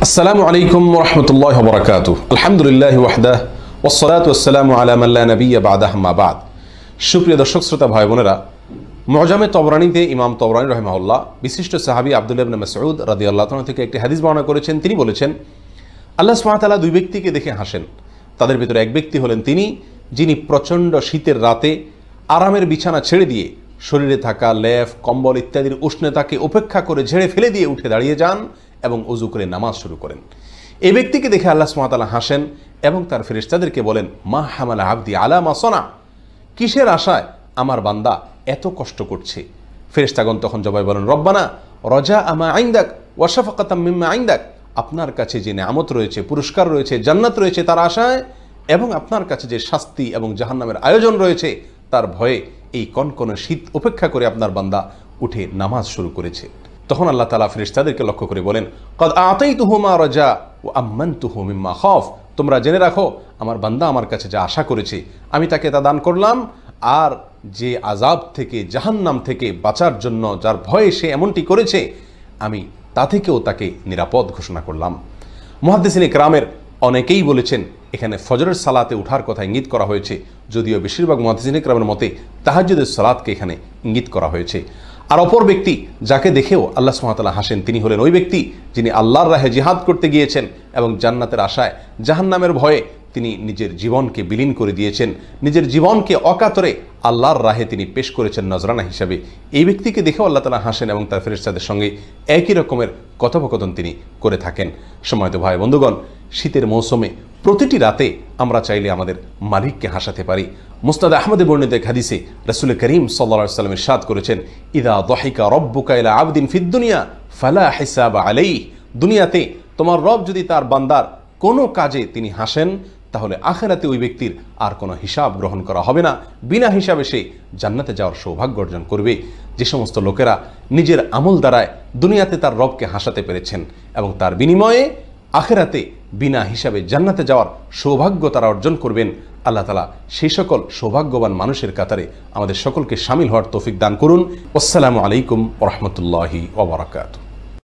আসসালামু আলাইকুম ওয়া রাহমাতুল্লাহি ওয়া বারাকাতুহু। আলহামদুলিল্লাহি ওয়াহদাহু ওয়াসসালাতু ওয়াসসালামু আলা মান লা নাবিয়্যা বা'দাহু আম্মা বা'দ। সুপ্রিয় দর্শক শ্রোতা ভাই বোনেরা, মুআজামে তবরানীতে ইমাম তবরানী রাহিমাহুল্লাহ বিশিষ্ট সাহাবী আব্দুল্লাহ ইবনে মাসউদ রাদিয়াল্লাহু তাআলা থেকে একটি হাদিস বর্ণনা করেছেন। তিনি বলেছেন, আল্লাহ সুবহানাহু ওয়া তাআলা দুই ব্যক্তিকে দেখে হাসেন। তাদের ভিতরে এক ব্যক্তি হলেন তিনি, যিনি প্রচণ্ড শীতের রাতে আরামের বিছানা ছেড়ে দিয়ে শরীরে থাকা লেফ কম্বল ইত্যাদির উষ্ণতাকে উপেক্ষা করে ঝেড়ে ফেলে দিয়ে উঠে দাঁড়িয়ে যান এবং ওযু করে নামাজ শুরু করেন। এই ব্যক্তিকে দেখে আল্লাহ সুবহানাহু ওয়া তাআলা হাসেন এবং তার ফেরেশতাদেরকে বলেন, মা হামালা আবদি আলা মা সানা, কিসের আশায় আমার বান্দা এত কষ্ট করছে? ফেরেশতাগণ তখন জবাবে বলেন, রব্বানা রজা আমা আইন্দাক ওয়া শাফাকাতাম মিম্মা আইন্দাক, আপনার কাছে যে নেয়ামত রয়েছে, পুরস্কার রয়েছে, জান্নাত রয়েছে তার আশায়, এবং আপনার কাছে যে শাস্তি এবং জাহান্নামের আয়োজন রয়েছে তার ভয়ে এই কনকনে শীত উপেক্ষা করে আপনার বান্দা উঠে নামাজ শুরু করেছে। তখন আল্লাহ তাআলা ফেরেশতাদেরকে লক্ষ্য করে বলেন, কদ আতাইতুহু মা রাজা ওয়া আম্মানতুহু মিম্মা খাফ, তোমরা জেনে রাখো আমার বান্দা আমার কাছে যা আশা করেছে আমি তাকে তা দান করলাম, আর যে আযাব থেকে জাহান্নাম থেকে বাঁচার জন্য যার ভয়ে সে এমনটি করেছে আমি তা থেকেও তাকে নিরাপদ ঘোষণা করলাম। মুহাদ্দিসিনে কেরামের অনেকেই বলেছেন এখানে ফজরের সালাতে ওঠার কথা ইঙ্গিত করা হয়েছে, যদিও বেশিরভাগ মুহাদ্দিসিনে কেরামের মতে তাহাজ্জুদের সালাতকে এখানে ইঙ্গিত করা হয়েছে। আর অপর ব্যক্তি যাকে দেখেও আল্লাহ সুবহানাহু ওয়া তাআলা হাসেন তিনি হলেন ওই ব্যক্তি যিনি আল্লাহর রাহে জিহাদ করতে গিয়েছেন এবং জান্নাতের আশায় জাহান্নামের ভয়ে তিনি নিজের জীবনকে বিলীন করে দিয়েছেন, নিজের জীবনকে অকাতরে আল্লাহর রাহে তিনি পেশ করেছেন নজরানা হিসাবে। এই ব্যক্তিকে দেখেও আল্লাহ তাআলা হাসেন এবং তার ফেরেশতাদের সঙ্গে একই রকমের কথোপকথন তিনি করে থাকেন। সম্মানিত ভাই বন্ধুগণ, শীতের মৌসুমে প্রতিটি রাতে আমরা চাইলে আমাদের মালিককে হাসাতে পারি। মুসনাদ আহমদে বর্ণিত এক হাদিসে রাসূল করিম সাল্লাল্লাহু আলাইহি ওয়াসাল্লাম ইরশাদ করেছেন, ইযা যাহিকা রাব্বুকা ইলা আবদিন ফিদ দুনিয়া ফালা হিসাবা আলাইহি, দুনিয়াতে তোমার রব যদি তার বান্দার কোনো কাজে তিনি হাসেন তাহলে আখিরাতে ওই ব্যক্তির আর কোনো হিসাব গ্রহণ করা হবে না, বিনা হিসাবে সে জান্নাতে যাওয়ার সৌভাগ্য অর্জন করবে। যে সমস্ত লোকেরা নিজের আমল দ্বারায় দুনিয়াতে তার রবকে হাসাতে পেরেছেন এবং তার বিনিময়ে আখিরাতে বিনা হিসাবে জান্নাতে যাওয়ার সৌভাগ্য তারা অর্জন করবেন, আল্লাহ তাআলা সেই সকল সৌভাগ্যবান মানুষের কাতারে আমাদের সকলকে শামিল হওয়ার তৌফিক দান করুন। আসসালামু আলাইকুম ওয়া রাহমাতুল্লাহি ওয়া বারাকাতুহু।